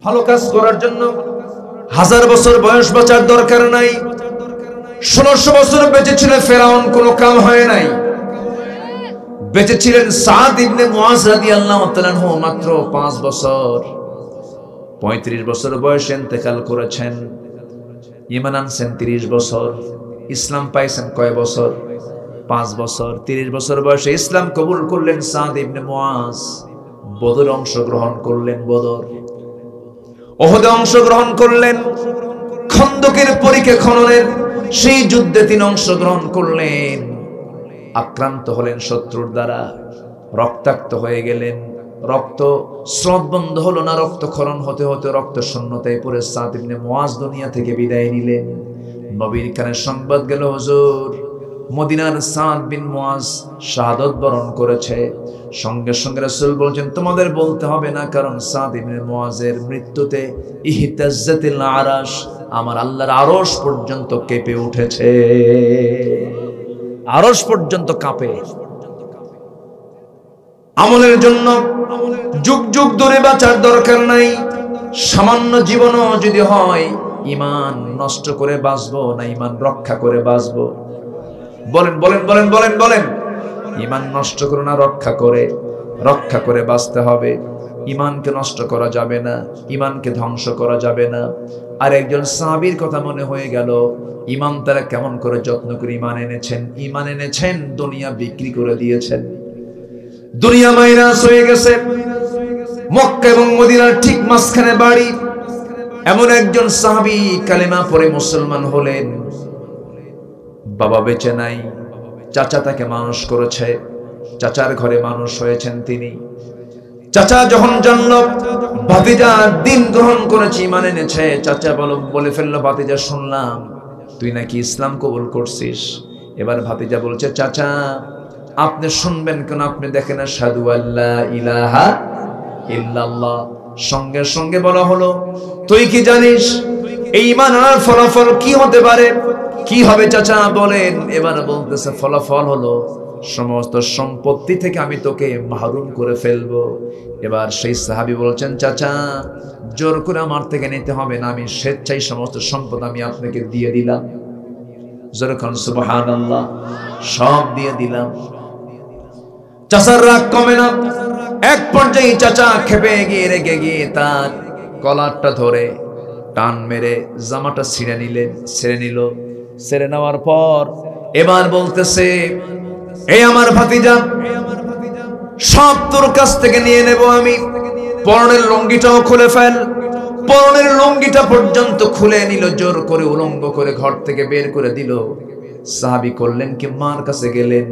ভালো কাজ করার জন্য 1000 বছর বয়স বাঁচার দরকার নাই। 1600 বছর বেঁচে ছিলেন ফেরাউন, কোনো কাম হয় নাই। বেঁচে ছিলেন সাদ ইবনে মুআজ রাদিয়াল্লাহু তাআলা আনহু, মাত্র 5 বছর। 35 বছর বয়সে ইন্তেকাল করেছেন। ঈমান আনছেন 30 বছর। ইসলাম পাইছেন কয় বছর? 5 বছর। 30 বছর বয়সে ইসলাম কবুল করলেন সাদ ইবনে মুআজ। বদরে অংশগ্রহণ করলেন, বদর। ওহদে অংশগ্রহণ করলেন। খন্দকের পরীক্ষা খননের সেই যুদ্ধে তিনি অংশগ্রহণ করলেন। আক্রান্ত হলেন শত্রুর দ্বারা, রক্তাক্ত হয়ে গেলেন। রক্ত স্রোত বন্ধ হলো না, রক্তক্ষরণ হতে হতে রক্ত শূন্যতায় পড়ে সাদ ইবনে মুআজ দুনিয়া থেকে বিদায় নিলেন। নবীর কানে সংবাদ গেল, হুজুর মদিনার সাদ বিন মুআজ শাহাদাত বরণ করেছে। সঙ্গে সঙ্গে রাসূল বলেন, তোমাদের বলতে হবে না, কারণ সাদ ইবনে মুআজের মৃত্যুতে ইহতাজ্জাতিল আরশ, আমার আল্লাহর আরশ পর্যন্ত কেঁপে উঠেছে। আরশ পর্যন্ত কাঁপে। আমলের জন্য যুগ যুগ ধরে বাঁচার দরকার নাই। সামান্য জীবনও যদি হয়, ঈমান নষ্ট করে বাঁচবো না ঈমান রক্ষা করে বাঁচবো? বলেন বলেন বলেন বলেন বলেন। ঈমান নষ্ট করে না রক্ষা করে বাঁচতে হবে। ঈমানকে নষ্ট করা যাবে না, ঈমানকে ধ্বংস করা যাবে না। আর একজন সাহাবীর কথা মনে হয়ে গেল, ঈমান তারা কেমন করে যত্ন করে ঈমান এনেছেন, দুনিয়া বিক্রি করে দিয়েছেন। দুনিয়া মাইনাস হয়ে গেছে। মক্কা এবং মদিনার ঠিক মাঝখানে বাড়ি। এমন একজন সাহাবী কালেমা পড়ে মুসলমান হলেন। বাবা বেঁচে নাই, চাচা তাকে মানুষ করেছে, চাচার ঘরে মানুষ হয়েছেন তিনি। চাচা যখন জানল ভাতিজা দিন গ্রহণ করেছে, ঈমান এনেছে, চাচা বলে ফেললো, ভাতিজা শুনলাম তুই নাকি ইসলাম কবুল করছিস। এবার ভাতিজা বলছে, চাচা আপনি শুনবেন কেন? আপনি দেখেন আশহাদু আল্লা ইলাহা ইল্লাল্লাহ। সঙ্গে সঙ্গে বলা হলো, তুই কি জানিস এই ঈমান আনার ফলাফল কি হতে পারে? কি হবে চাচা বলেন? এবার বলতেছে, ফলাফল হলো সমস্ত সম্পত্তি থেকে আমি তোকে মাহরুম করে ফেলবো। এবার সেই সাহাবী বলছেন, চাচা জোর করে আমার থেকে নিতে হবে না, আমি স্বেচ্ছায় সমস্ত সম্পদ আমি আপনাকে দিয়ে দিলাম। যেরকম সুবহানাল্লাহ, সব দিয়ে দিলাম। চাচার রাগ কমে না। এক পর্যায়ে চাচা খেপে গিয়ে রেগে গিয়ে তার কলারটা ধরে টান মেরে জামাটা ছিঁড়ে নিল। ছেড়ে নেওয়ার পর এবার বলতেছে, এই আমার ভাতিজা, সব তোর কাছ থেকে নিয়ে নেব আমি। পরনের লুঙ্গিটাও খুলে ফেল। পরনের লুঙ্গিটা পর্যন্ত খুলে নিল, জোর করে উলঙ্গ করে ঘর থেকে বের করে দিল। সাহাবী করলেন কি, মার কাছে গেলেন।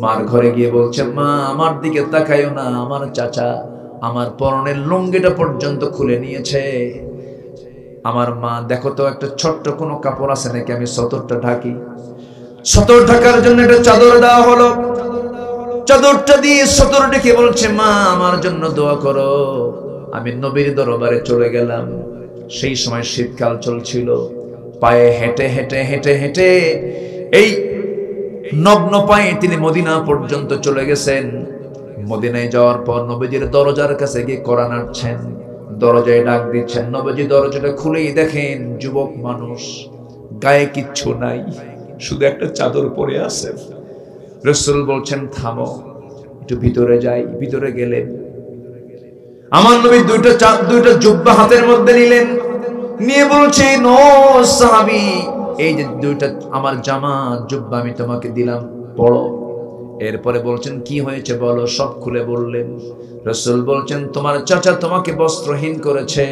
মার ঘরে গিয়ে বলছে, মা আমার দিকে তাকায়ও না, আমার চাচা আমার পরনের লুঙ্গিটা পর্যন্ত খুলে নিয়েছে। আমার মা, দেখো তো একটা ছোট্ট কোনো কাপড় আছে নাকি, আমি সতরটা ঢাকি। সতর ঢাকার জন্য একটা চাদর দেওয়া হলো। চাদরটা দিয়ে সতর ঢেকে বলছে, মা আমার জন্য দোয়া করো। আমি নবীর দরবারে চলে গেলাম। সেই সময় শীতকাল চলছিল। পায়ে হেঁটে হেঁটে হেঁটে হেঁটে এই নগ্ন পায়ে তিনি মদিনা পর্যন্ত চলে গেছেন। মদিনায় যাওয়ার পর নবীজির দরজার কাছে গিয়ে কড়া নাড়ছেন, দরজায় ডাক দিচ্ছেন। নবীজি দরজাটা খুলেই দেখেন যুবক মানুষ, গায়ে কিচ্ছু নাই, শুধু একটা চাদর পরে আছে। রাসূল বলছেন, থামো, একটু ভিতরে যাই। ভিতরে গেলেন। আমার নবী দুইটা জুব্বা হাতের মধ্যে নিলেন, নিয়ে বলছে, নো সাহাবী, এই যে দুইটা আমার জামা জুব্বা আমি তোমাকে দিলাম, পড়ো। এরপরে বলছেন, কি হয়েছে বলো। সব খুলে বললেন। রাসূল বলছেন, তোমার চাচা তোমাকে বস্ত্রহীন করেছে,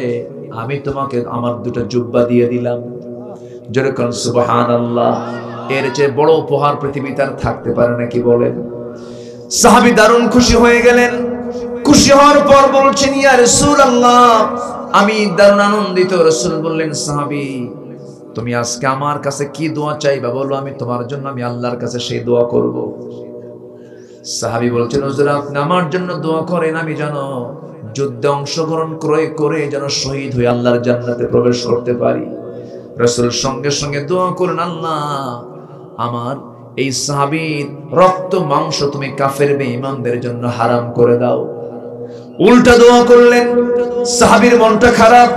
আমি তোমাকে আমার দুটো জুব্বা দিয়ে দিলাম। যেরকম সুবহানাল্লাহ, এর চেয়ে বড় উপহার পৃথিবীতে আর থাকতে পারে নাকি বলেন? সাহাবী দারুণ খুশি হয়ে গেলেন। খুশি হওয়ার পর বলছেন, ইয়া রাসূলুল্লাহ, আমি দারুণ আনন্দিত। রাসূল বললেন, সাহাবী তুমি আজকে আমার কাছে কি দোয়া চাইবা বলো, আমি তোমার জন্য আমি আল্লাহর কাছে সেই দোয়া করব। সাহাবী বলছেন, হুজুর আপনি আমার জন্য দোয়া করেন, আমি যেন যুদ্ধে অংশগ্রহণ করে যেন শহীদ হয়ে আল্লাহর জান্নাতে প্রবেশ করতে পারি। রাসূল সঙ্গে সঙ্গে দোয়া করেন, আল্লাহ আমার এই সাহাবীর রক্ত মাংস তুমি কাফের বেঈমানদের জন্য হারাম করে দাও। উল্টা দোয়া করলেন। সাহাবীর মনটা খারাপ।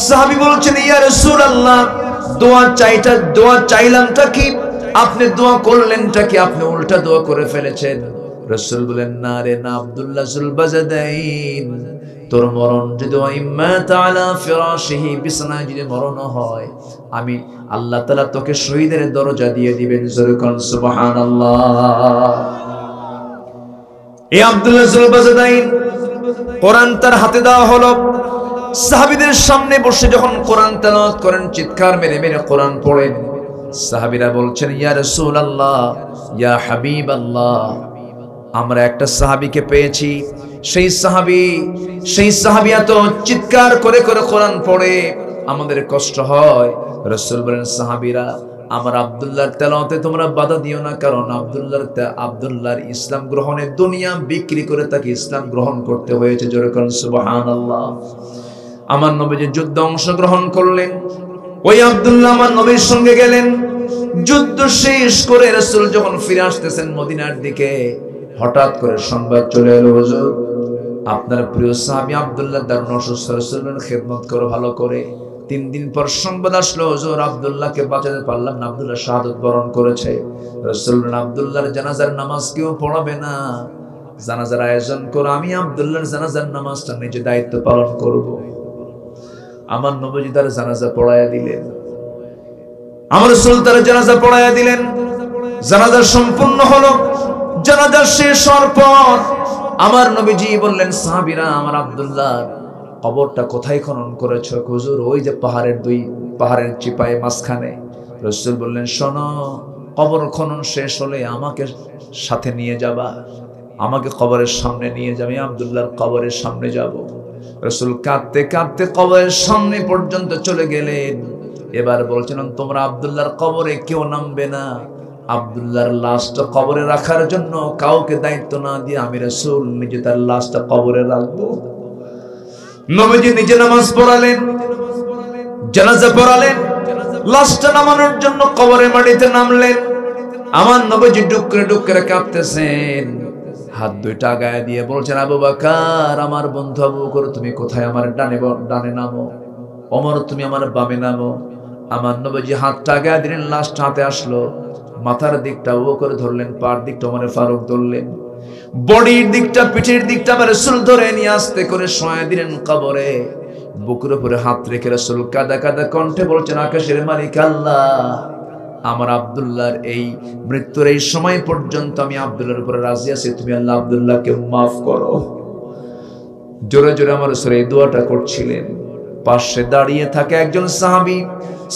সাহাবী বলছেন, ইয়া রাসূলুল্লাহ, দোয়া চাইলামটা কি, আপনি দোয়া করলেনটা কি, আপনি উল্টা দোয়া করে ফেলেছেন। রাসূল বলেন, না রে না আব্দুল্লাহ যুল বাজাদাইন, তোর মরণ যদি ইম্মা তাআলা ফিরাশিহি, বিছানায় যদি মরণ হয়, আমি আল্লাহ তাআলা তোকে শহীদের দরজা দিয়ে দিবেন। জোরে কোন সুবহানাল্লাহ। এই আব্দুল্লাহ যুল বাজাদাইন, কোরআন তার হাতে দেওয়া হলো। সাহাবীদের সামনে বসে যখন কোরআন তেলাওয়াত করেন, চিৎকার মেরে মেরে কোরআন পড়েন, সাহাবীরা বলছেন, ইয়া রাসূলুল্লাহ, ইয়া হাবিবাল্লাহ, আমরা একটা সাহাবীকে পেয়েছি, সেই সাহাবী এত চিৎকার করে করে কোরআন পড়ে আমাদের কষ্ট হয়। রাসূল বলেন, সাহাবীরা, আমার আব্দুল্লাহর তেলাওয়াতে তোমরা বাধা দিও না, কারণ আব্দুল্লাহর ইসলাম গ্রহণে দুনিয়া বিক্রি করে তাকে ইসলাম গ্রহণ করতে হয়েছে। জোরে কোন সুবহানাল্লাহ। আমার নবীজি যুদ্ধে অংশগ্রহণ করলেন। ওই আব্দুল্লাহ আমার নবীর সঙ্গে গেলেন। যুদ্ধ শেষ করে রাসূল যখন ফিরে আসতেছেন মদিনার দিকে, হঠাৎ করে সংবাদ চলে এলো, হুজুর আপনার প্রিয় সাহাবী আব্দুল্লাহ দারুণ অসুস্থ, রাসূলের খেদমত করো ভালো করে। 3 দিন পর সংবাদ আসলো, হুজুর আব্দুল্লাহকে বাঁচাতে পারলাম না, আব্দুল্লাহ শাহাদাত বরণ করেছে। রাসূল বলেন, আব্দুল্লাহর জানাজার নামাজ কেউ পড়াবে না, জানাজার আয়োজন করো, আমি আব্দুল্লাহর জানাজার নামাজটা নিজে দায়িত্ব পালন করব। আমার নবীজি তার জানাজা পড়ায়া দিলেন। আমার রাসূল তার জানাজা পড়ায়া দিলেন। জানাজা সম্পূর্ণ হলো। জানাজা শেষ হওয়ার পর আমার নবীজি বললেন, সাহাবীরা, আমার আব্দুল্লাহর কবরটা কোথায় খনন করেছো? হুজুর ওই যে পাহাড়ের চিপায় মাঝখানে। রাসূল বললেন, শোনো, কবর খনন শেষ হলে আমাকে সাথে নিয়ে যাবা, আমাকে কবরের সামনে নিয়ে যাবে, আব্দুল্লাহর কবরের সামনে যাব। রাসূল কাঁদতে কাঁদতে কবরের সামনে পর্যন্ত চলে গেলেন। এবার বলছেন, তোমরা আব্দুল্লাহর কবরে কেউ নামবে না, আব্দুল্লাহর লাশটা কবরে রাখার জন্য কাউকে দায়িত্ব না দিয়ে আমি রাসূল নিজে তার লাশটা কবরে রাখবো। নবীজি নিজে নামাজ পড়ালেন, জানাজা পড়ালেন, লাশটা নামানোর জন্য কবরের মাটিতে নামলেন। আমার নবীজি ডুকরে ডুকরে কাঁদতেছেন, হাত দুইটা গায়ে দিয়ে বলছেন, আবু বকর, আমার বন্ধু আবু বকর, তুমি কোথায়? আমার ডানে নামো। ওমর, তুমি আমার বামে নামো। আমার নবীজি হাতটা গায়ে দিলেন, লাশটা হাতে আসলো। মাথার দিকটা ও করে ধরলেন, পার দিকটা ওমর ফারুক ধরলেন, বডির দিকটা পিঠের দিকটা আমার রাসূল ধরে নিয়ে আস্তে করে শোয়া দিলেন কবরে। বুকের উপরে হাত রেখে রাসূল কাঁদা কাঁদা কণ্ঠে বলছেন, আকাশের মালিক আল্লাহ, আমার আব্দুল্লাহর এই মৃত্যুর এই সময় পর্যন্ত আমি আব্দুল্লাহর উপরে রাজি আছি, তুমি আল্লাহ আব্দুল্লাহকে মাফ করো। জোরে জোরে আমার রাসূল এই দোয়াটা করছিলেন। পাশে দাঁড়িয়ে থাকে একজন সাহাবী,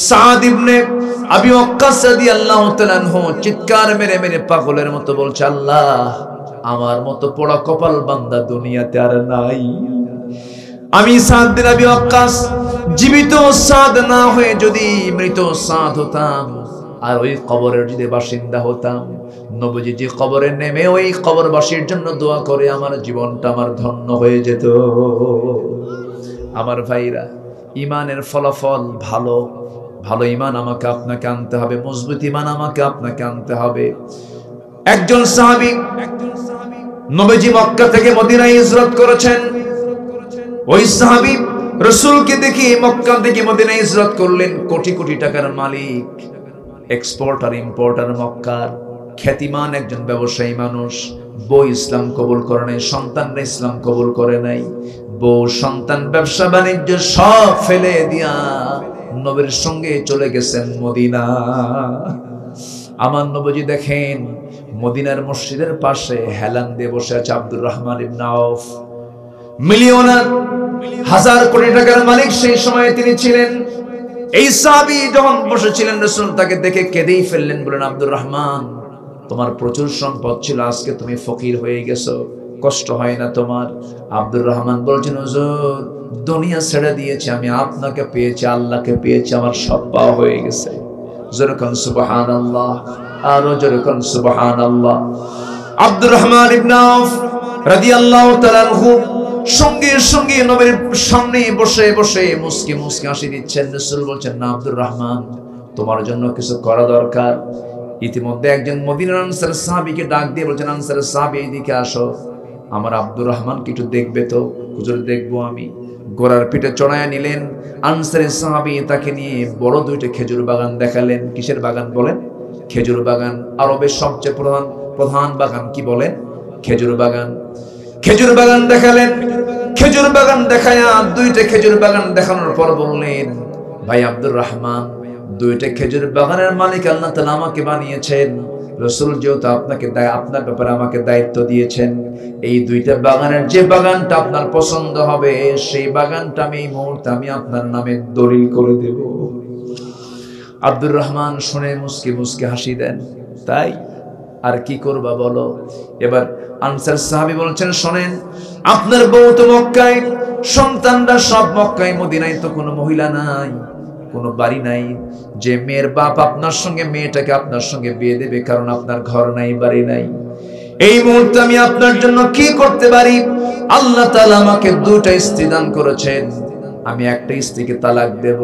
সাদ ইবনে আবি ওয়াক্কাস রাদিয়াল্লাহু তাআলা আনহু, চিৎকার মেরে মেরে পাগলের মতো বলছে, আল্লাহ, আমার মতো পোড়া কপাল বান্দা দুনিয়াতে আর নাই। আমি সাদ বিন আবি ওয়াক্কাস জীবিত সাদ না হয়ে যদি মৃত সাদ হতাম, আর ওই কবরের যদি বাসিন্দা হতাম, নবীজি যে কবরে নেমে ওই কবরবাসীর জন্য দোয়া করে আমার জীবনটা আমার ধন্য হয়ে যেত। আমার ভাইরা, ইমানের ফলাফল ভালো ভালো ইমান আমাকে আপনাকে আনতে হবে, মজবুত ইমান আমাকে আপনাকে আনতে হবে। একজন সাহাবী নবীজি মক্কা থেকে মদিনায় হিজরত করেছেন। ওই সাহাবী রাসূলকে দেখে মক্কা থেকে মদিনায় হিজরত করলেন। কোটি কোটি টাকার মালিক, এক্সপোর্টার ইম্পোর্টার, মক্কার খ্যাতিমান একজন ব্যবসায়ী মানুষ। বউ ইসলাম কবুল করে নাই, সন্তানরা ইসলাম কবুল করে নাই। বউ, সন্তান, ব্যবসা বাণিজ্য সব ফেলে দিয়া নবীর সঙ্গে চলে গেছেন মদিনা। আমার নবীজি দেখেন মদিনার মসজিদের পাশে হেলান দিয়ে বসে আছে আব্দুর রহমান ইবনে আউফ, মিলিয়নার, 1000 কোটি টাকার মালিক সেই সময়ে তিনি ছিলেন। এই সাহাবী যখন বসেছিলেন, রাসূল তাকে দেখে কেঁদেই ফেললেন, বলেন, আব্দুর রহমান, তোমার প্রচুর সম্পদ ছিল, আজকে তুমি ফকির হয়ে গেছো, কষ্ট হয় না তোমার? আব্দুর রহমান বলছেন, হুজুর, দুনিয়া ছেড়ে দিয়েছি, আমি আপনাকে পেয়েছি, আল্লাহকে পেয়েছি, আমার সব পাওয়া হয়ে গেছে। জোরে কোন সুবহানাল্লাহ, আরো জোরে কোন সুবহানাল্লাহ। আব্দুর রহমান ইবনে আউফ রাদিয়াল্লাহু তাআলা আনহু সঙ্গে সঙ্গে নবীর সামনে বসে বসে মুস্কি মুস্কি হাসি দিচ্ছেন। রাসূল বলছেন, না আব্দুর রহমান, তোমার জন্য কিছু করা দরকার। ইতিমধ্যে একজন মদিনার আনসার সাহাবীকে ডাক দিয়ে বলছেন, আনসারের সাহাবী, এদিকে আসো। আমার আব্দুর রহমানকে একটু দেখবে তো। হুজুর দেখবো আমি। ঘোড়ার পিঠে চড়াইয়া নিলেন। আনসারী সাহাবী তাকে নিয়ে বড় দুইটা খেজুর বাগান দেখালেন। কিসের বাগান বলেন? খেজুর বাগান। আরবের সবচেয়ে প্রধান বাগান কি বলেন? খেজুর বাগান। খেজুর বাগান দেখালেন। খেজুর বাগান দেখায়া দুইটা খেজুর বাগান দেখানোর পর বললেন, ভাই আব্দুর রহমান, দুইটা খেজুর বাগানের মালিক আল্লাহ তাআলা আমাকে বানিয়েছেন। রাসূল যেহেতু আপনার ব্যাপারে আমাকে দায়িত্ব দিয়েছেন, এই দুইটা বাগানের যে বাগানটা আপনার পছন্দ হবে সেই বাগানটা আমি এই মুহূর্তে আমি আপনার নামে দলিল করে দেব। আব্দুর রহমান শুনে মুস্কি মুস্কি হাসি দেন। তাই আর কি করবা বলো? এবার আনসার সাহাবী বলছেন, শোনেন, আপনার বউ তো মক্কায়, সন্তানরা সব মক্কায়, মদিনায় তো কোনো মহিলা নাই, কোনো বাড়ি নাই যে মেয়ের বাপ আপনার সঙ্গে মেয়েটাকে আপনার সঙ্গে বিয়ে দেবে, কারণ আপনার ঘর নাই, বাড়ি নাই। এই মুহূর্তে আমি আপনার জন্য কি করতে পারি? আল্লাহ তাআলা আমাকে দুইটা স্ত্রী দান করেছেন, আমি একটা স্ত্রীকে তালাক দেব,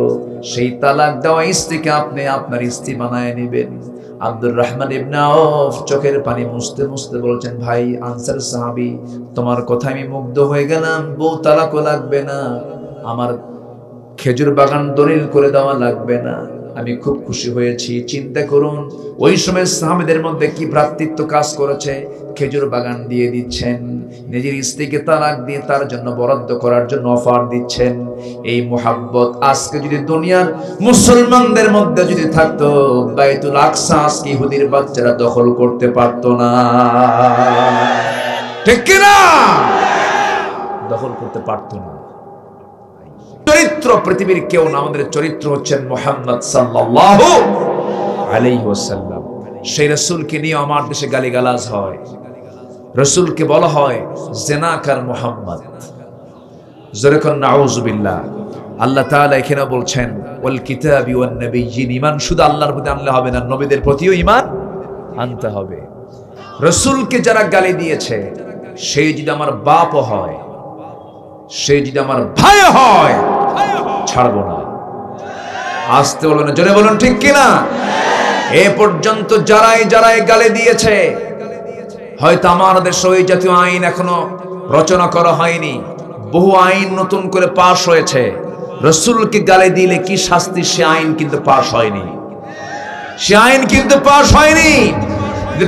সেই তালাক দেওয়া স্ত্রীকে আপনি আপনার স্ত্রী বানায় নেবেন। আব্দুর রহমান ইবনে আওফ চোখের পানি মুছতে মুছতে বলছেন, ভাই আনসার সাহাবী, তোমার কথা আমি মুগ্ধ হয়ে গেলাম, বউ তালাকও লাগবে না, আমার খেজুর বাগান দলিল করে দেওয়া লাগবে না, আমি খুব খুশি হয়েছি। চিন্তা করুন ওই সময় সাহাবীদের মধ্যে কি ভ্রাতৃত্ব কাজ করেছে। খেজুর বাগান দিয়ে দিচ্ছেন, নিজের স্ত্রীকে তালাক দিয়ে তার জন্য বরাদ্দ করার জন্য অফার দিচ্ছেন। এই মুহাব্বত আজকে যদি দুনিয়ার মুসলমানদের মধ্যে যদি থাকতো, বাইতুল আকসা আজকে ইহুদির বাচ্চারা দখল করতে পারতো না, ঠিক কি না? দখল করতে পারতো না। চরিত্র পৃথিবীর কেউ না, আমাদের চরিত্র হচ্ছেন মুহাম্মদ সাল্লাল্লাহু আলাইহি ওয়াসাল্লাম। সেই রাসূলকে নিয়ে আমার দেশে গালিগালাজ হয়, রাসূলকে বলা হয় জিনাকার মুহাম্মদ। জোরে কোন নাউযুবিল্লাহ। আল্লাহ তাআলা এখানে বলছেন ওয়াল কিতাবি ওয়ান নাবিয়্যিন, ঈমান শুধু আল্লাহর প্রতি আনলে হবে না, নবীদের প্রতিও ঈমান আনতে হবে। রাসূলকে যারা গালি দিয়েছে, সেই যদি আমার বাপও হয়, সে যদি আমার ভাই হয়, ছাড়বো না। আসতে বলবেন, জোরে বলুন ঠিক কিনা? এ পর্যন্ত যারাই গালি দিয়েছে, হয়তো আমার দেশে ওই জাতীয় আইন এখনো রচনা করা হয়নি, বহু আইন নতুন করে পাশ হয়েছে। রাসূলকে গালি দিলে কি শাস্তি, সে আইন কিন্তু পাশ হয়নি, সে আইন কিন্তু পাশ হয়নি।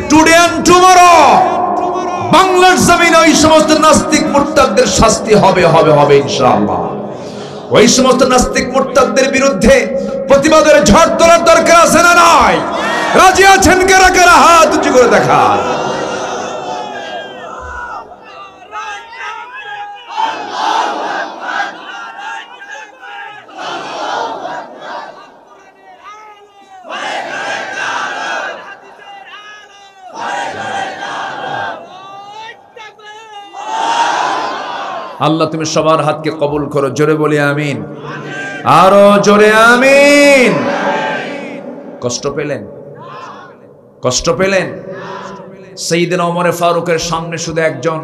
টুডে এন্ড টুমরো বাংলার জমিনে ওই সমস্ত নাস্তিক মুরতাদদের শাস্তি হবে ইনশাআল্লাহ। ওই সমস্ত নাস্তিক মুরতাদদের বিরুদ্ধে প্রতিবাদের ঝড় তোলার দরকার আছে না নাই? রাজি আছেন কারা কারা? হাত উঁচু করে দেখা। আল্লাহ তুমি সবার হাতকে কবুল করো, জোরে বলি আমিন, আরো জোরে আমিন। কষ্ট পেলেন? কষ্ট পেলেন? সাইয়েদনা ওমর ফারুকের সামনে শুধু একজন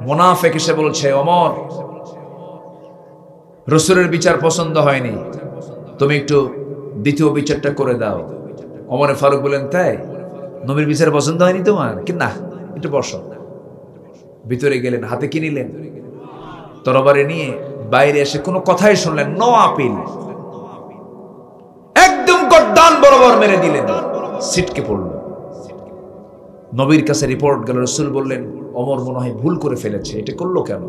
মুনাফিক এসে বলছে, ওমর, রাসূলের বিচার পছন্দ হয়নি, তুমি একটু দ্বিতীয় বিচারটা করে দাও। ওমর ফারুক বলেন, তাই নবীর বিচার পছন্দ হয়নি তোমার? কি না, একটু বসো। ভিতরে গেলেন, হাতে কি নিলেন? তরবারি নিয়ে বাইরে এসে কোনো কথাই শুনলেন, নো আপিল, একদম গর্দান বরাবর মেরে দিলেন, ছিটকে পড়ল। নবীর কাছে রিপোর্ট গেল, রাসূল বললেন, ওমর মনে হয় ভুল করে ফেলেছে, এটা করলো কেন?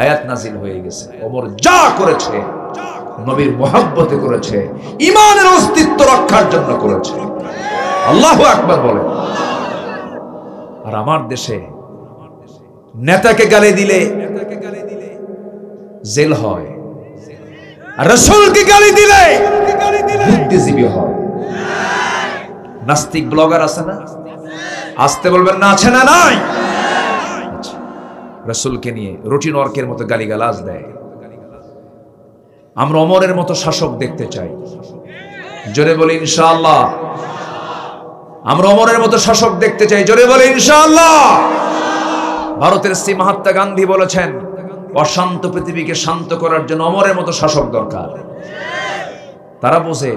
আয়াত নাজিল হয়ে গেছে, ওমর যা করেছে নবীর মুহাব্বতে করেছে, ঈমানের অস্তিত্ব রক্ষার জন্য করেছে। আল্লাহু আকবার বলেন। আর আমার দেশে নেতাকে গালি দিলে জেল হয়, আর রাসূলকে গালি দিলে বুদ্ধিজীবী হয়। নাস্তিক ব্লগার আছে না? আসতে বলবেন না, আছে না নাই? রাসূলকে নিয়ে রুটিন ওয়ার্কের মতো গালিগালাজ দেয়। আমরা ওমরের মতো শাসক দেখতে চাই, জোরে বলি ইনশাআল্লাহ। আমরা ওমরের মতো শাসক দেখতে চাই, জোরে বলি ইনশাআল্লাহ। ভারতের শ্রী মহাত্মা গান্ধী বলেছেন, অশান্ত পৃথিবীকে শান্ত করার জন্য ওমরের মতো শাসক দরকার। তারা বোঝে,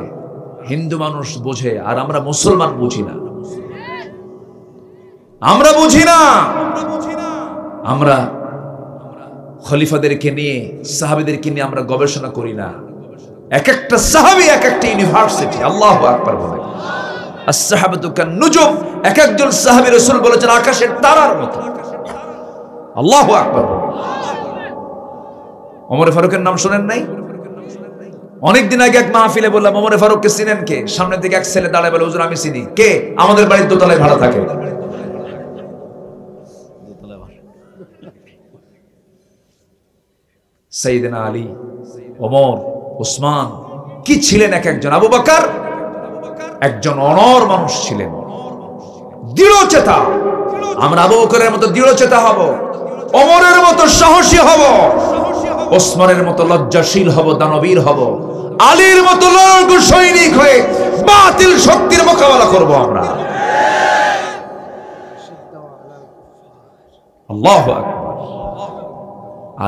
হিন্দু মানুষ বোঝে, আর আমরা মুসলমান বুঝি না। আমরা বুঝি না, আমরা খলিফাদেরকে নিয়ে, সাহাবীদেরকে নিয়ে আমরা গবেষণা করি না। এক একটা সাহাবী এক একটা ইউনিভার্সিটি। আল্লাহু আকবার বলে। আস-সাহাবাতু কান-নুজুম, এক একজন সাহাবী রাসূল বলেছেন আকাশের তারার মতো। আল্লাহু আকবার। ওমর ফারুকের নাম শুনেন নাই? অনেকদিন আগে এক মাহফিলে বললাম ওমর ফারুককে চিনেন কে? সামনে থেকে এক ছেলে দাঁড়ায় বলে হুজুর আমি চিনি। কে? আমাদের বাড়ির দোতলায় ভাড়া থাকে। সাইয়েদনা আলী, ওমর, ওসমান কি ছিলেন এক একজন। আবু বকর একজন অনর মানুষ ছিলেন, দৃঢ়চেতা। আমরা আবু বকরের মতো দৃঢ়চেতা হব, ওমরের মতো সাহসী হব, ওসমানের মতো লজ্জাশীল হব, দানবীর হব, আলীর মতো লড়াকু সৈনিক হয়ে বাতিল শক্তির মোকাবেলা করব আমরা। আল্লাহু আকবার।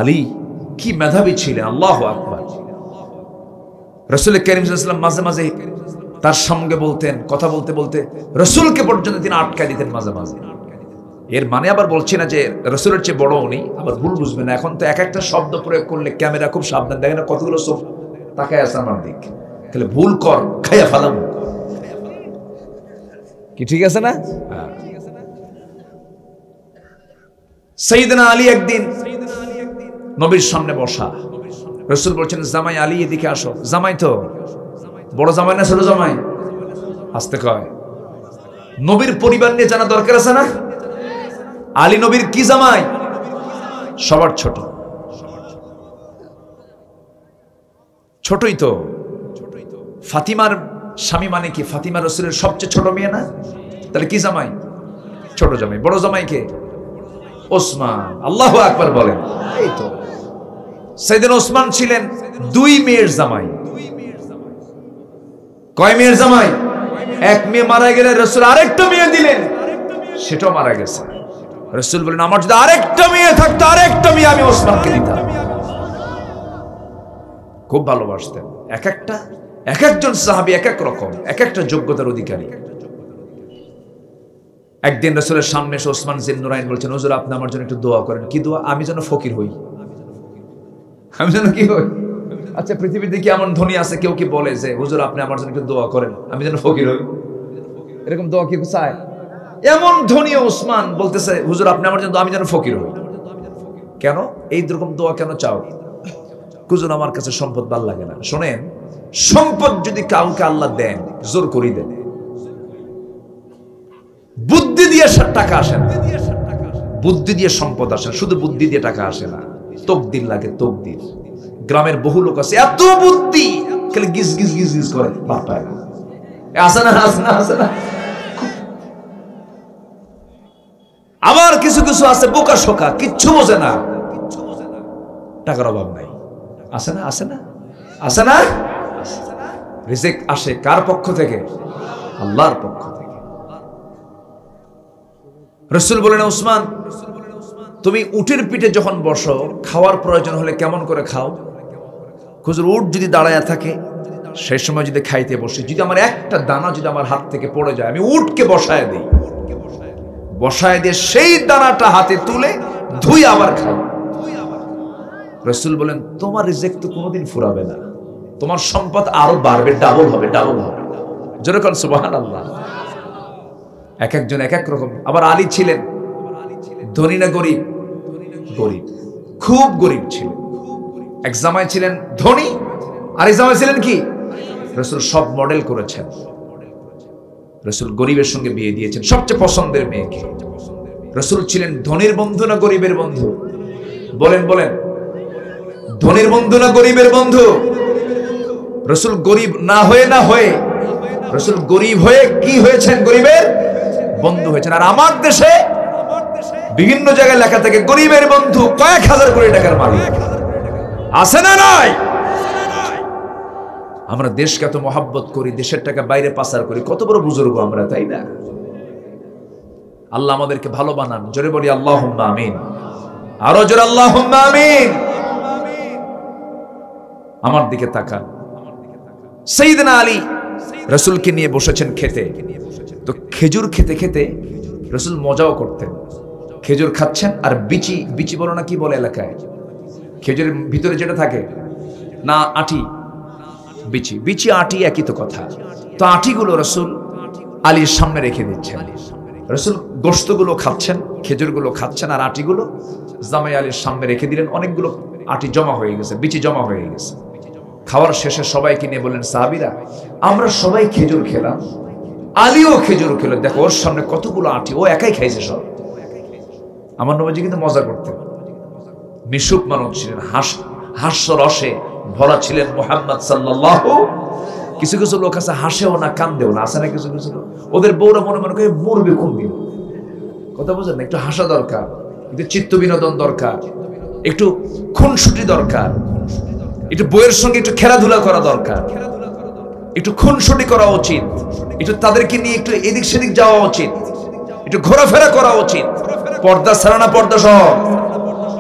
আলী কি মেধাবী ছিলেন। আল্লাহু আকবার। রাসূল কারীম সাল্লাল্লাহু আলাইহি ওয়াসাল্লাম মাঝে মাঝে তার সঙ্গে বলতেন, কথা বলতে বলতে রাসূলকে পর্যন্ত তিনি আটকায় দিতেন মাঝে মাঝে। এর মানে আবার বলছি না যে রাসূলের চেয়ে বড় উনি, আবার ভুল বুঝবেন না। এখন তো এক একটা শব্দ প্রয়োগ করলে ক্যামেরা খুব সাবধান, দেখেন না কতগুলো চোখ তাকায় আছে আমার দিক, তাহলে ভুল কর খাইয়া ফেলাম কি, ঠিক আছে না? সাইয়েদনা আলী একদিন নবীর সামনে বসা, রাসূল বলছেন জামাই আলী এদিকে আসো। জামাই তো বড় জামাই না ছোট জামাই? আসতে কয়। নবীর পরিবার নিয়ে জানা দরকার আছে না? আলী নবীর কি জামাই? সবার ছোট। ছোটই তো। ফাতিমার স্বামী মানে কি? ফাতিমা রাসূলের সবচেয়ে ছোট মেয়ে না? তাহলে কি জামাই? ছোট জামাই। বড় জামাই কে? ওসমান। আল্লাহু আকবার বলেন। এই তো সাইয়েদনা ওসমান ছিলেন দুই মেয়ের জামাই। কয় মেয়ের জামাই? এক মেয়ে মারা গেলে রাসূল আরেকটা মেয়ে দিলেন, সেটাও মারা গেছে। রাসূল বলেন আমার যদি আরেকটা মেয়ে থাকতো, আরেকটা মেয়ে আমি ওসমানকে দিতাম। খুব ভালোবাসতেন। এক একজন সাহাবী এক এক রকম, এক একটা যোগ্যতার অধিকারী। একদিন রাসূলের সামনে এসে ওসমান জিন্নুরাইন বলছেন হুজুর আপনি আমার জন্য একটু দোয়া করেন। কি দোয়া? আমি যেন ফকির হই। আমি যেন কি হই? আচ্ছা পৃথিবীতে কি এমন ধনী আছে কেউ কি বলে যে হুজুর আপনি আমার জন্য একটু দোয়া করেন আমি যেন ফকির হই? এরকম দোয়া কি চায়? এমন ধনী ওসমান বলতেছে হুজুর আপনি আমার জন্য, আমি যেন ফকির হই। কেন এই রকম দোয়া কেন চাও? হুজুর আমার কাছে সম্পদ ভাল লাগে না। শোনেন, সম্পদ যদি কাউকে আল্লাহ দেন জোর করে দেন। বুদ্ধি দিয়ে টাকা আসে না, বুদ্ধি দিয়ে সম্পদ আসে না, শুধু বুদ্ধি দিয়ে টাকা আসে না, তকদির লাগে। তকদির। গ্রামের বহু লোক আছে এত বুদ্ধি খালি গিজ গিজ গিজ গিজ করে, বাপ পায় না। আসে না? আসে না? আসে না? আবার কিছু কিছু আছে বোকা শোকা, কিচ্ছু বোঝে না, টাকার অভাব নাই। আসে না? আসে না? আসে না? রিজিক আসে কার পক্ষ থেকে? আল্লাহর পক্ষ থেকে। রাসূল বলেন ওসমান তুমি উটের পিঠে যখন বসো, খাওয়ার প্রয়োজন হলে কেমন করে খাও? হুজুর উট যদি দাঁড়ায় থাকে সেই সময় যদি খাইতে বসি, যদি আমার একটা দানা যদি আমার হাত থেকে পড়ে যায়, আমি উটকে বসায় দিই, বসায় দিয়ে সেই দানাটা হাতে তুলে ধুই আবার খাই। রাসূল বলেন তোমার রিজিক তো কোনোদিন ফুরাবে না, তোমার সম্পদ আরো বাড়বে, ডাবল হবে, ডাবল হবে। জোরে কোন সুবহানাল্লাহ। এক একজন এক এক রকম। আবার আলী ছিলেন ধনী না গরিব? গরিব, খুব গরিব ছিলেন। এক জামাই ছিলেন ধনী, আর এক জামাই ছিলেন কি? রাসূল সব মডেল করেছেন। রাসূল গরিবের সঙ্গে বিয়ে দিয়েছেন সবচেয়ে পছন্দের মেয়েকে। রাসূল ছিলেন ধনীর বন্ধু না গরিবের বন্ধু? বলেন বলেন, ধনীর বন্ধু না গরিবের বন্ধু? রাসূল গরিব না হয়ে রাসূল গরিব হয়ে কি হয়েছেন? গরিবের বন্ধু হয়েছেন। আর আমার দেশে বিভিন্ন জায়গায় লেখা থাকে গরিবের বন্ধু কয়েক হাজার কোটি টাকার মালিক। আছে না নাই? আমরা দেশকে এত মহাব্বত করি, দেশের টাকা বাইরে পাচার করি। কত বড় বুজুর্গ আমরা, তাই না? আল্লাহ আমাদেরকে ভালো বানান। জোরে বলি আল্লাহুম্মা আমিন। আরো জোরে আল্লাহুম্মা আমিন। আমার দিকে তাকান। সাইয়েদনা আলী রাসূলকে নিয়ে বসেছেন খেতে। তো খেজুর খেতে খেতে রাসূল মজাও করতেন। খেজুর খাচ্ছেন আর বিচি, বিচি বলো না কি বলে এলাকায়? খেজুরের ভিতরে যেটা থাকে না আটি, বিচি, বিচি আটি একই তো কথা। তো আটিগুলো রসুল আলীর সামনে রেখে দিচ্ছেন। রসুল গোশতগুলো খাচ্ছেন, খেজুরগুলো খাচ্ছেন, আর আটিগুলো জামাই আলীর সামনে রেখে দিলেন। অনেকগুলো আটি জমা হয়ে গেছে, বিচি জমা হয়ে গেছে। খাওয়ার শেষে সবাইকে নিয়ে বললেন, সাহাবীরা আমরা সবাই খেজুর খেলাম, আলীও খেজুর খেলো, দেখো ওর সামনে কতগুলো আটি, ও একাই খাইছে সব। আমার নবীজি কিন্তু মজা করতেন, মিশুক মানব ছিলেন, হাস্য রসে ভরা ছিলেন মুহাম্মদ সাল্লাল্লাহু। কিছু কিছু লোক আছে হাসেও না কান্দেও না, আছে না কিছু কিছু লোক, ওদের বউরা মনে মনে করে মরবে কোন দিন। কথা বুঝেন না? একটু হাসা দরকার, একটু চিত্ত বিনোদন দরকার, একটু খুনসুটি দরকার, একটু বইয়ের সঙ্গে একটু খেলাধুলা করা দরকার, একটু খুনসুটি করা উচিত, একটু তাদেরকে নিয়ে একটু এদিক সেদিক যাওয়া উচিত, একটু ঘোরাফেরা করা উচিত। পর্দা ছাড়া না পর্দা সহ,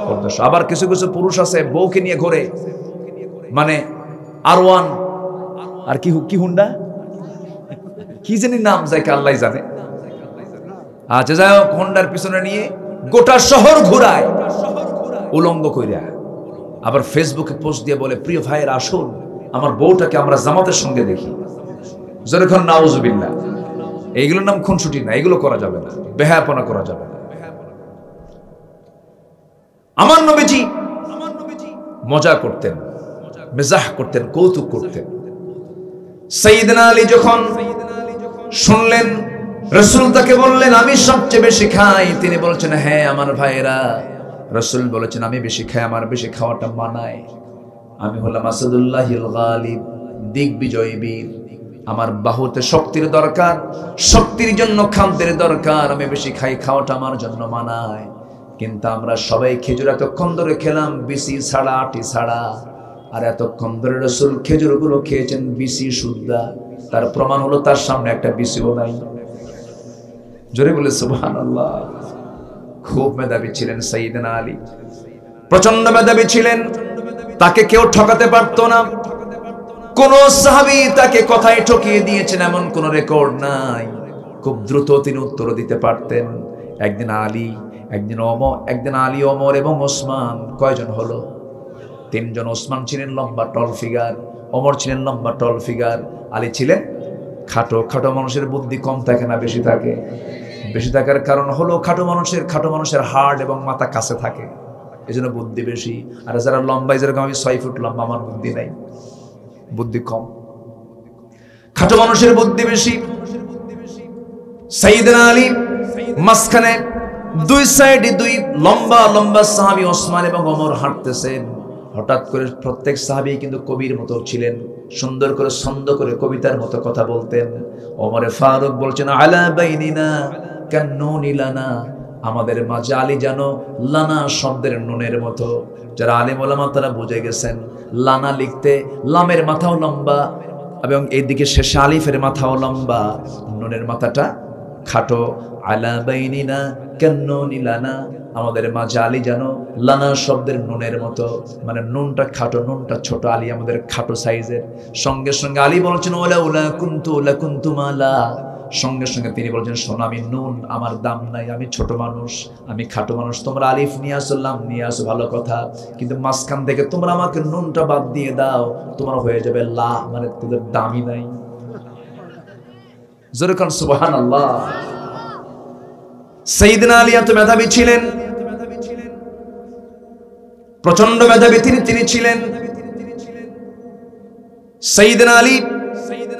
পর্দা সহ। আবার কিছু কিছু পুরুষ আছে বউকে নিয়ে ঘোরে, মানে R1 আর কি হুন্ডা কি জানি নাম যায়, আল্লাহ জানে। আচ্ছা যাই হোক, হুন্ডার পিছনে নিয়ে গোটা শহর ঘুরায় উলঙ্গ কইরা। আবার ফেসবুকে পোস্ট দিয়ে বলে, প্রিয় ভাইয়ের আসুন আমার বউটাকে আমরা জামাতের সঙ্গে দেখি। যখন নাউজুবিল্লাহ, এইগুলোর নাম খুনসুটি না, এগুলো করা যাবে না, বেহায়াপনা করা যাবে না। আমার নবীজি মজা করতেন, মেজাহ করতেন, কৌতুক করতেন। সাইয়েদনা আলী যখন শুনলেন রাসূল তাকে বললেন আমি সবচেয়ে বেশি খাই, তিনি বলছেন হ্যাঁ আমার ভাইরা। রাসূল বলেছেন আমি বেশি খাই, আমার বেশি খাওয়াটা মানায়। আমি হলাম আসাদুল্লাহিল গালিব, দিগ্বিজয়ী বীর। আমার বাহুতে শক্তির দরকার, শক্তির জন্য খাদ্যের দরকার, আমি বেশি খাই, খাওয়াটা আমার জন্য মানায়। কিন্তু আমরা সবাই খেজুর এতক্ষণ ধরে খেলাম বিসি ছাড়া, আটি ছাড়া, আর এতক্ষণ ধরে রাসূল খেজুরগুলো খেয়েছেন বিসি শুদ্ধা। তার প্রমাণ হলো তার সামনে একটা বিসিও নাই। জোরে বলে সুবহানাল্লাহ। খুব মেধাবী ছিলেন সাইয়েদনা আলী, প্রচন্ড মেধাবী ছিলেন, তাকে কেউ ঠকাতে পারতো না। কোন সাহাবী তাকে কথায় ঠকিয়ে দিয়েছেন এমন কোন রেকর্ড নাই। খুব দ্রুত তিনি উত্তর দিতে পারতেন। একদিন আলী, ওমর এবং ওসমান, কয়জন হলো? তিনজন। ওসমান ছিলেন লম্বা টল ফিগার, ওমর ছিলেন লম্বা টল ফিগার, আলী ছিলেন খাটো। খাটো মানুষের বুদ্ধি কম থাকে না বেশি থাকে? বেশি থাকার কারণ হলো খাটো মানুষের হার্ট এবং মাথা কাছে থাকে, এজন্য বুদ্ধি বেশি। আর যারা লম্বা, যেরকম আমি 6 ফুট লম্বা, আমার বুদ্ধি নাই, বুদ্ধি কম। খাটো মানুষের বুদ্ধি বেশি। সাইয়েদনা আলী মাঝখানে, দুই সাইডে দুই লম্বা লম্বা সাহাবী ওসমান এবং ওমর হাঁটতেছেন। হঠাৎ করে প্রত্যেক সাহাবী কিন্তু কবির মতো ছিলেন, সুন্দর করে ছন্দ করে কবিতার মতো কথা বলতেন। ওমরে ফারুক বলছেন আলা বাইনিনা কান্নুনি লানা, আমাদের মাঝে আলী যেন লানা শব্দের নুনের মতো। যারা আলেম ওলামা তারা বুঝে গেছেন, লানা লিখতে লামের মাথাও লম্বা এবং এইদিকে শেষে আলিফের মাথাও লম্বা, নুনের মাথাটা খাটো। আলা বাইনিনা কান্নুনি লানা, আমাদের মাঝে আলী যেন লানা শব্দের নুনের মতো, মানে নুনটা খাটো, নুনটা ছোট, আলী আমাদের খাটো সাইজের। সঙ্গে সঙ্গে আলী বলছেন ওলা উলা কুনতু লাকুনতু মালা, সঙ্গে সঙ্গে তিনি বলছেন শোনো আমি নুন, আমার দাম নাই, আমি ছোট মানুষ, আমি খাটো মানুষ, তোমরা আলিফ নিয়ে আসো, লাম নিয়ে আসো, ভালো কথা, কিন্তু মাঝখান থেকে তোমরা আমাকে নুনটা বাদ দিয়ে দাও, তোমার হয়ে যাবে লা, মানে তোদের দামই নাই। জোরে কান সুবহানাল্লাহ। সাইয়েদনা আলী এত মেধাবী ছিলেন, প্রচন্ড মেধাবী তিনি ছিলেন। সাইয়েদনা আলী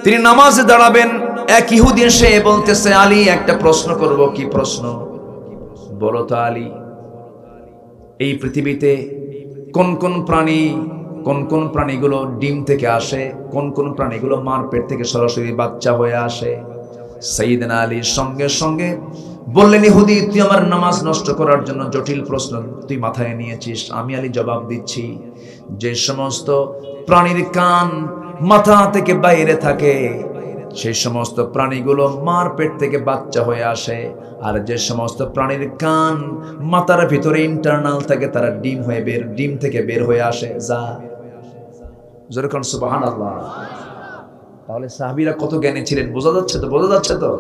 তিনি নামাজে দাঁড়াবেন, এক ইহুদি এসে বলতেছে আলী একটা প্রশ্ন করব। কি প্রশ্ন? বলো তো আলী, এই পৃথিবীতে কোন কোন প্রাণীগুলো ডিম থেকে আসে, কোন কোন প্রাণীগুলো মার পেট থেকে সরাসরি বাচ্চা হয়ে আসে? সাইয়েদনা আলী সঙ্গে সঙ্গে বললেন ইহুদি তুই আমার নামাজ নষ্ট করার জন্য জটিল প্রশ্ন তুই মাথায় নিয়েছিস। আমি আলী জবাব দিচ্ছি, যে সমস্ত প্রাণীর কান মাথা থেকে বাইরে থাকে সেই সমস্ত প্রাণীগুলো মার পেট থেকে বাচ্চা হয়ে আসে, আর যে সমস্ত প্রাণীর কান মাথার ভিতরে ইন্টারনাল থাকে তারা ডিম থেকে বের হয়ে আসে। যা যেরকম সুবহানাল্লাহ। তাহলে সাহাবীরা কত জ্ঞানী ছিলেন, বোঝা যাচ্ছে তো?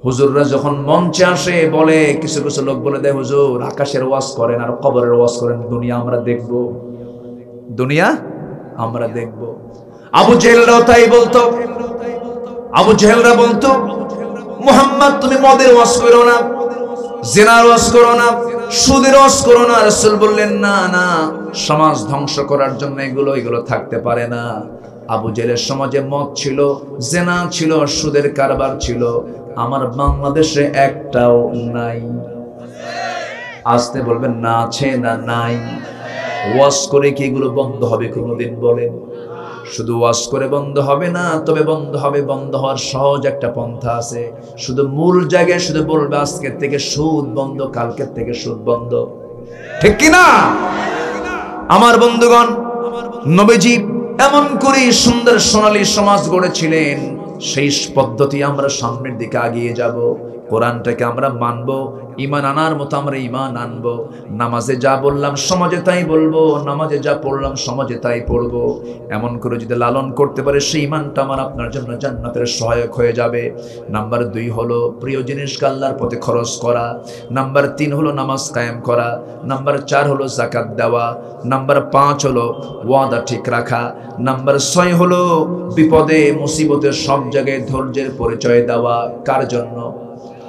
হুজুররা যখন মঞ্চে আসে বলে, কিছু কিছু লোক বলে দেয়, হুজুর আকাশের ওয়াজ করেন আর কবরের ওয়াজ করেন, দুনিয়া আমরা দেখব, দুনিয়া আমরা দেখব। আবু জেহেলরাও তাই বলতো। আবু জেহেলরা বলতো, মুহাম্মদ তুমি মদের ওয়াজ করো না, জিনার ওয়াজ করো না, সুদের ওয়াজ করো না। রাসূল বললেন, না না, সমাজ ধ্বংস করার জন্য এগুলো থাকতে পারে না। আবু জেহেলের সমাজে মদ ছিল, জিনা ছিল, সুদের কারবার ছিল, আমার বাংলাদেশে একটাও নাই। আসতে বলবেন না আছে না নাই। ওয়াজ করে কি এগুলো বন্ধ হবে কোনোদিন বলেন? শুধু ওয়াজ করে বন্ধ হবে না, তবে বন্ধ হবে, বন্ধ হওয়ার সহজ একটা পন্থা আছে। শুধু মূল জায়গায় শুধু বলবে আজকের থেকে সুদ বন্ধ, কালকের থেকে সুদ বন্ধ, ঠিক কি না? আমার বন্ধুগণ, নবীজি এমন করে সুন্দর সোনালী সমাজ গড়েছিলেন। সেই পদ্ধতি আমরা সামনের দিকে এগিয়ে যাব। কোরআনটাকে আমরা মানব, ঈমান আনার মতো আমরা ঈমান আনব। নামাজে যা বললাম সমাজে তাই বলবো, নামাজে যা পড়লাম সমাজে তাই পড়বো। এমন করে যদি লালন করতে পারে, সেই ঈমানটা আমার আপনার জন্য জান্নাতের সহায়ক হয়ে যাবে। নাম্বার 2 হলো প্রিয় জিনিসকে আল্লাহর পথে খরচ করা। নাম্বার 3 হলো নামাজ কায়েম করা। নাম্বার 4 হলো যাকাত দেওয়া। নাম্বার 5 হলো ওয়াদা ঠিক রাখা। নাম্বার 6 হলো বিপদে মুসিবতে সব জায়গায় ধৈর্যের পরিচয় দেওয়া। কার জন্য?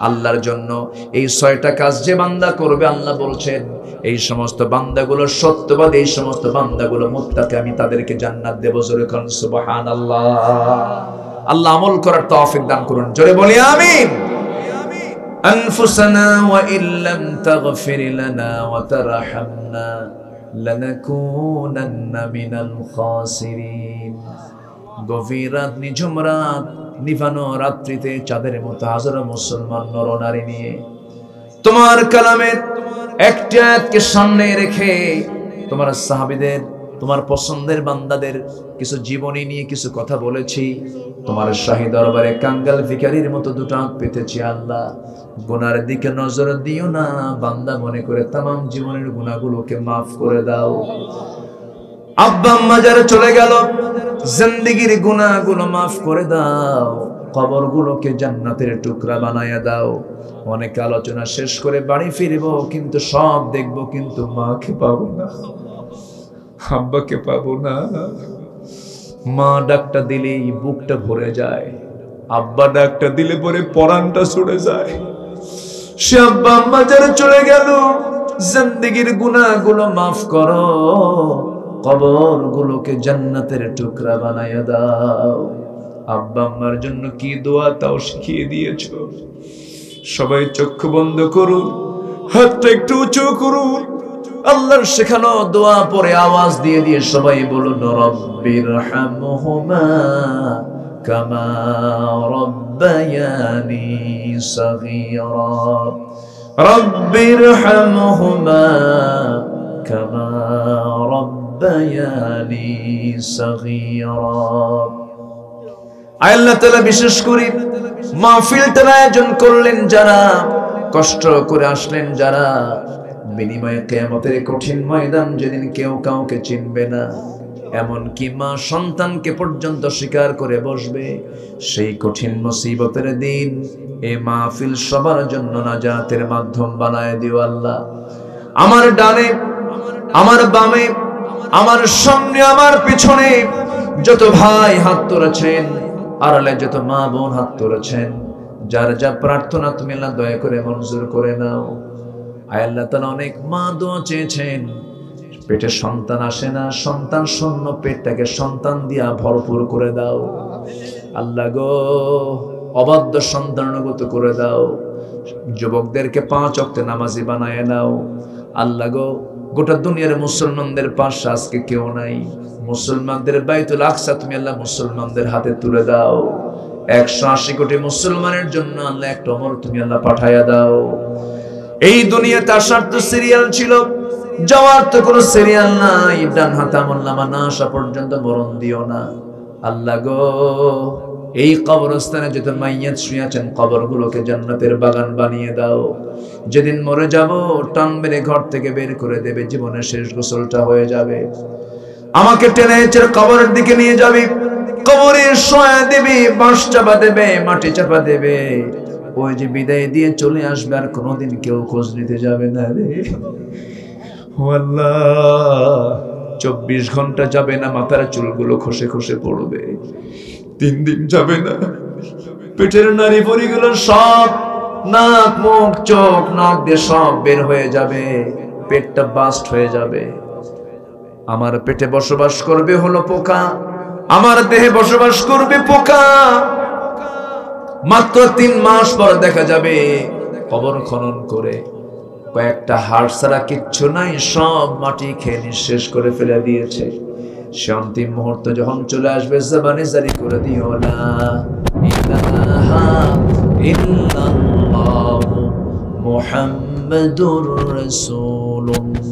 আল্লাহর জন্য। এই 6টা কাজ যে বান্দা করবে, আল্লাহ বলছেন এই সমস্ত বান্দাগুলো সত্যবাদ, এই সমস্ত বান্দাগুলো মুত্তাকি, আমি তাদেরকে জান্নাত দেব। জোরে করুন সুবহানাল্লাহ। আল্লাহ আমল করার তৌফিক দান করুন, জোরে বলি আমিন। আনফুসানা ওয়া ইল্লাম তাগফির লানা ওয়া তারহামনা লানাকুনান্না মিনাল খাসিরিন। গভীর রাত, নিঝুম রাত, নিভানো রাত্রিতে চাঁদের মতো হাজারো মুসলমান নরনারী নিয়ে তোমার কালামের একটা আয়াতকে সামনে রেখে তোমার সাহাবীদের, তোমার পছন্দের বান্দাদের কিছু জীবনী নিয়ে কিছু কথা বলেছি। তোমার শাহী দরবারে কাঙ্গাল ভিখারির মতো দুটো হাত পেতেছি। আল্লাহ, গুনার দিকে নজর দিও না, বান্দা মনে করে তামাম জীবনের গুনাহগুলোকে মাফ করে দাও। আব্বা আম্মা যারা চলে গেল, জিন্দেগির গুনাহগুলো মাফ করে দাও, কবরগুলোকে জান্নাতের টুকরা বানায়া দাও। অনেক আলোচনা শেষ করে বাড়ি ফিরবো, কিন্তু সব দেখবো, কিন্তু মাকে পাবো না, আব্বাকে পাবো না। মা ডাকটা দিলেই বুকটা ভরে যায়, আব্বা ডাকটা দিলে পরে পরানটা ছুটে যায়। সে আব্বা আম্মা যারা চলে গেল, জিন্দেগির গুনাহগুলো মাফ করো, কবরগুলোকে জান্নাতের টুকরা বানায়া দাও। আব্বা আম্মার জন্য কি দোয়া তাও শিখিয়ে দিয়েছো। সবাই চক্ষু বন্ধ করুন, হাতটা একটু উঁচু করুন, আল্লাহর শেখানো দোয়া পরে আওয়াজ দিয়ে দিয়ে সবাই বলুন, রব্বিরহামহুমা কামা রব্বায়ানি সগীরা, রব্বিরহামহুমা কামা রব্বায়ানি সগীরা। আল্লাহ তাআলা বিশেষ করে মাহফিলটার আয়োজন করলেন যারা, কষ্ট করে আসলেন যারা, বিনিময়ে কিয়ামতের কঠিন ময়দান যেদিন কেউ কাউকে চিনবে না, এমনকি মা সন্তানকে পর্যন্ত স্বীকার করে বসবে, সেই কঠিন মুসিবতের দিন এই মাহফিল সবার জন্য নাজাতের মাধ্যম বানায় দিও আল্লাহ। আমার ডানে, আমার বামে, আমার সামনে, আমার পিছনে যত ভাই হাত তুলেছেন, আড়ালে যত মা বোন হাত তুলেছেন, যার যা প্রার্থনা তুমি আল্লাহ দয়া করে মঞ্জুর করে নাও। আয় আল্লাহ তাআলা, অনেক মা দোয়া চেয়েছেন, পেটে সন্তান আসে না, সন্তান শূন্য পেটটাকে সন্তান দিয়া ভরপুর করে দাও আল্লাহ গো। অবাধ্য সন্তানগত করে দাও। যুবকদেরকে 5 ওয়াক্ত নামাজি বানায় নাও আল্লাহ গো। গোটা দুনিয়ার মুসলমানদের পাশে আজকে কেউ নাই, মুসলমানদের বাইতুল আকসা তুমি আল্লাহ মুসলমানদের হাতে তুলে দাও। 180 কোটি মুসলমানের জন্য আল্লাহ একটা ওমর তুমি আল্লাহ পাঠায়া দাও। এই দুনিয়াতে আসার তো সিরিয়াল ছিল, যাওয়ার তো কোনো সিরিয়াল নাই। ডান হাতে আমলনামা না আসা পর্যন্ত মরণ দিও না আল্লাহ গো। এই কবরস্থানে যত মাইয়াত শুয়ে আছেন, কবরগুলোকে জান্নাতের বাগান বানিয়ে দাও। যেদিন মরে যাব, টান মেরে ঘর থেকে বের করে দেবে, জীবনের শেষ গোসলটা হয়ে যাবে, আমাকে টেনে হেঁচড়ে কবরের দিকে নিয়ে যাবে, কবরে শোয়া দেবে, বাঁশ চাপা দেবে, মাটি চাপা দেবে, ওই যে বিদায় দিয়ে চলে আসবে, আর কোনোদিন কেউ খোঁজ নিতে যাবে না রে। ও আল্লাহ, 24 ঘন্টা যাবে না, মাথার চুলগুলো খসে খসে পড়বে। 3 দিন যাবে না, পেটের নারী ভুঁড়িগুলো সব, নাক মুখ চোখ নাক দিয়ে সব বের হয়ে যাবে, পেটটা বাস্ট হয়ে যাবে। আমার পেটে বসবাস করবে হলো পোকা, আমার দেহে বসবাস করবে পোকা। মাত্র 3 মাস পর দেখা যাবে কবর খনন করে কয়েকটা হাড় ছাড়া কিচ্ছু নাই, সব মাটি খেয়ে নিঃশেষ করে ফেলে দিয়েছে। সে অন্তিম মুহূর্ত যখন চলে আসবে, জবানে জারি করে দিও লা ইলাহা ইল্লাল্লাহ মুহাম্মাদুর রাসূলুল্লাহ।